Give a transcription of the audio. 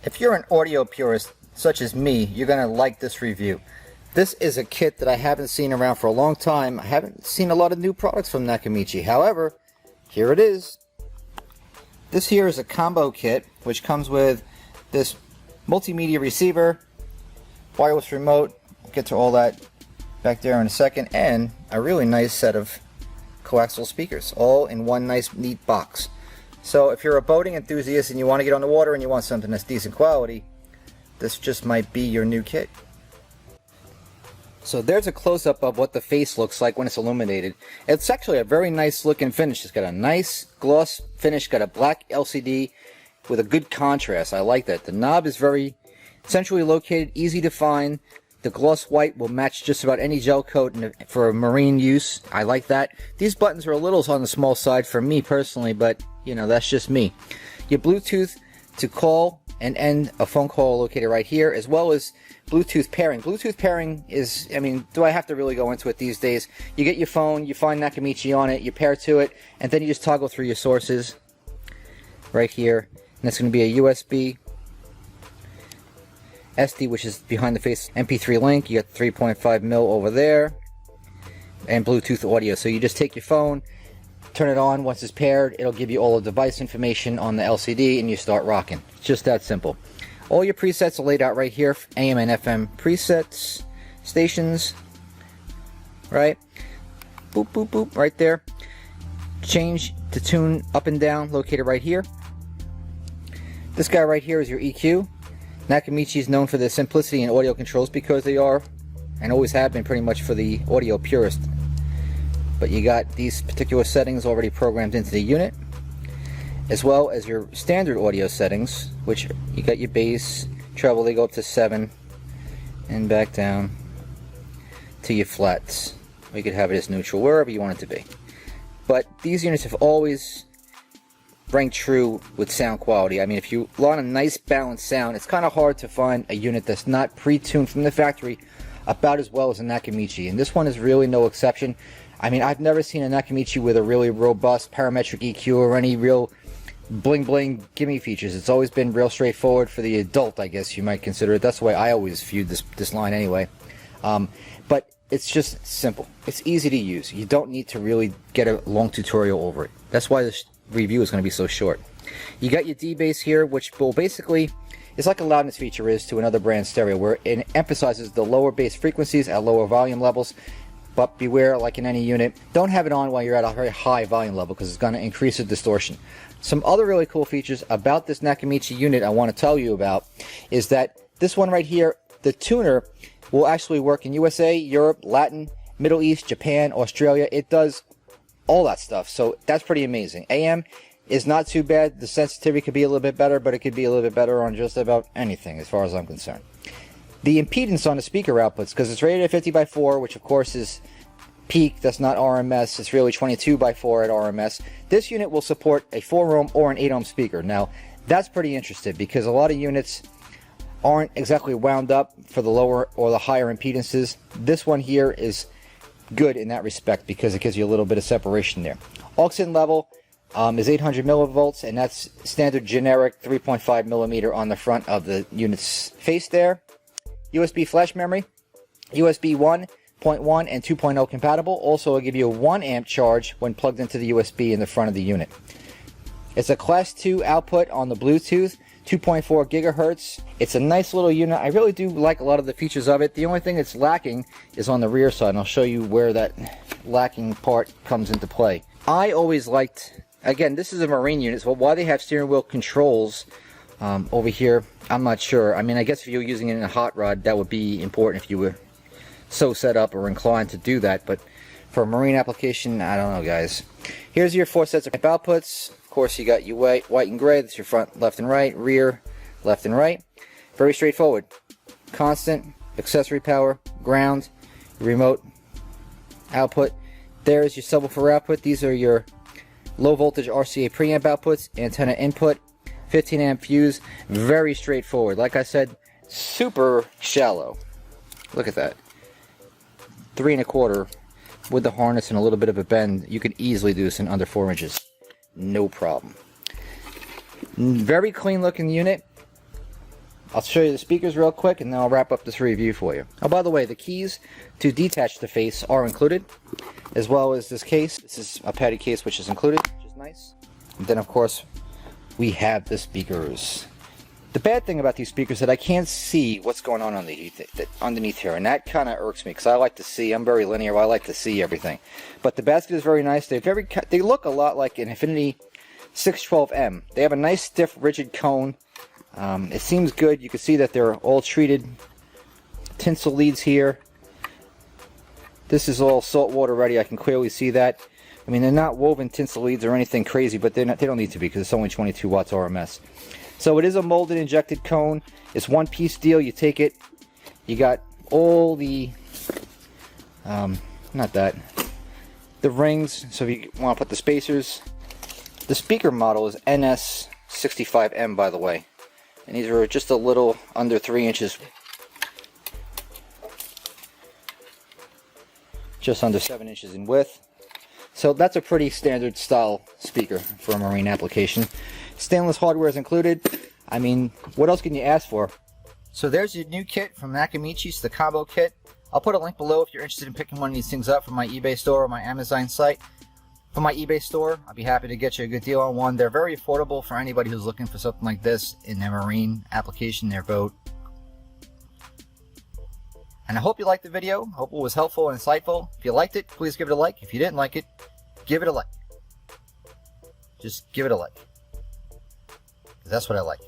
If you're an audio purist such as me, you're going to like this review. This is a kit that I haven't seen around for a long time. I haven't seen a lot of new products from Nakamichi. However, here it is. This here is a combo kit which comes with this multimedia receiver, wireless remote, we'll get to all that back there in a second, and a really nice set of coaxial speakers, all in one nice neat box. So if you're a boating enthusiast and you want to get on the water and you want something that's decent quality, this just might be your new kit. So there's a close-up of what the face looks like when it's illuminated. It's actually a very nice looking finish. It's got a nice gloss finish, got a black LCD with a good contrast. I like that. The knob is very centrally located, easy to find. The gloss white will match just about any gel coat for marine use. I like that. These buttons are a little on the small side for me personally, but you know, that's just me. Your Bluetooth to call and end a phone call located right here, as well as Bluetooth pairing. Bluetooth pairing is, I mean, do I have to really go into it these days? You get your phone, you find Nakamichi on it, you pair to it, and then you just toggle through your sources right here. And that's going to be a USB, SD, which is behind the face, MP3 link. You got 3.5 mil over there, and Bluetooth audio. So you just take your phone, turn it on. Once it's paired, it'll give you all the device information on the LCD, and you start rocking. It's just that simple. All your presets are laid out right here. AM and FM presets, stations, right? Boop, boop, boop, right there. Change to tune up and down, located right here. This guy right here is your EQ. Nakamichi is known for their simplicity in audio controls because they are, and always have been pretty much for the audio purist. But you got these particular settings already programmed into the unit, as well as your standard audio settings, which you got your bass, treble, they go up to 7, and back down to your flats. Or you could have it as neutral, wherever you want it to be. But these units have always rang true with sound quality. I mean, if you want a nice balanced sound, it's kind of hard to find a unit that's not pre-tuned from the factory about as well as a Nakamichi, and this one is really no exception. I mean, I've never seen a Nakamichi with a really robust parametric EQ or any real bling bling gimme features. It's always been real straightforward for the adult, I guess you might consider it. That's the way I always viewed this line anyway. But it's just simple. It's easy to use. You don't need to really get a long tutorial over it. That's why this review is going to be so short. You got your D-Bass here, which will basically, it's like a loudness feature is to another brand stereo, where it emphasizes the lower bass frequencies at lower volume levels. But beware, like in any unit, don't have it on while you're at a very high volume level because it's going to increase the distortion. Some other really cool features about this Nakamichi unit I want to tell you about is that this one right here, the tuner, will actually work in USA, Europe, Latin, Middle East, Japan, Australia. It does all that stuff, so that's pretty amazing. AM is not too bad. The sensitivity could be a little bit better, but it could be a little bit better on just about anything as far as I'm concerned. The impedance on the speaker outputs, because it's rated at 50/4, which of course is peak, that's not RMS, it's really 22/4 at RMS. This unit will support a 4 ohm or an 8 ohm speaker. Now, that's pretty interesting because a lot of units aren't exactly wound up for the lower or the higher impedances. This one here is good in that respect because it gives you a little bit of separation there. Aux in level is 800 millivolts, and that's standard generic 3.5 millimeter on the front of the unit's face there. USB flash memory, USB 1.1 and 2.0 compatible. Also, will give you a 1 amp charge when plugged into the USB in the front of the unit. It's a class 2 output on the Bluetooth, 2.4 gigahertz. It's a nice little unit. I really do like a lot of the features of it. The only thing that's lacking is on the rear side, and I'll show you where that lacking part comes into play. I always liked, again, this is a marine unit, so why they have steering wheel controls over here, I'm not sure. I mean, I guess if you were using it in a hot rod, that would be important if you were so set up or inclined to do that, but for a marine application, I don't know, guys. Here's your 4 sets of outputs. Of course, you got your white and gray, that's your front left and right, rear left and right. Very straightforward. Constant, accessory power, ground, remote output. There's your subwoofer output. These are your low voltage RCA preamp outputs, antenna input, 15 amp fuse. Very straightforward. Like I said, super shallow. Look at that. 3 1/4 with the harness and a little bit of a bend. You could easily do this in under 4 inches. No problem. Very clean looking unit. I'll show you the speakers real quick and then I'll wrap up this review for you. Oh, by the way, the keys to detach the face are included, as well as this case. This is a padded case which is included, which is nice. And then of course we have the speakers. The bad thing about these speakers is that I can't see what's going on underneath here, and that kind of irks me because I like to see. I'm very linear. I like to see everything. But the basket is very nice. They look a lot like an Infinity 612M. They have a nice stiff rigid cone. It seems good. You can see that they're all treated tinsel leads here. This is all salt water ready. I can clearly see that. I mean, they're not woven tinsel leads or anything crazy, but they don't need to be because it's only 22 watts RMS. So it is a molded injected cone. It's one piece deal. You take it. You got all the the rings. So if you want to put the spacers. The speaker model is NS65M, by the way. And these are just a little under 3 inches. Just under 7 inches in width. So that's a pretty standard style speaker for a marine application. Stainless hardware is included. I mean, what else can you ask for? So there's your new kit from Nakamichi. It's the combo kit. I'll put a link below if you're interested in picking one of these things up from my eBay store or my Amazon site. For my eBay store, I'll be happy to get you a good deal on one. They're very affordable for anybody who's looking for something like this in their marine application, their boat. And I hope you liked the video. I hope it was helpful and insightful. If you liked it, please give it a like. If you didn't like it, give it a like. Just give it a like. That's what I like.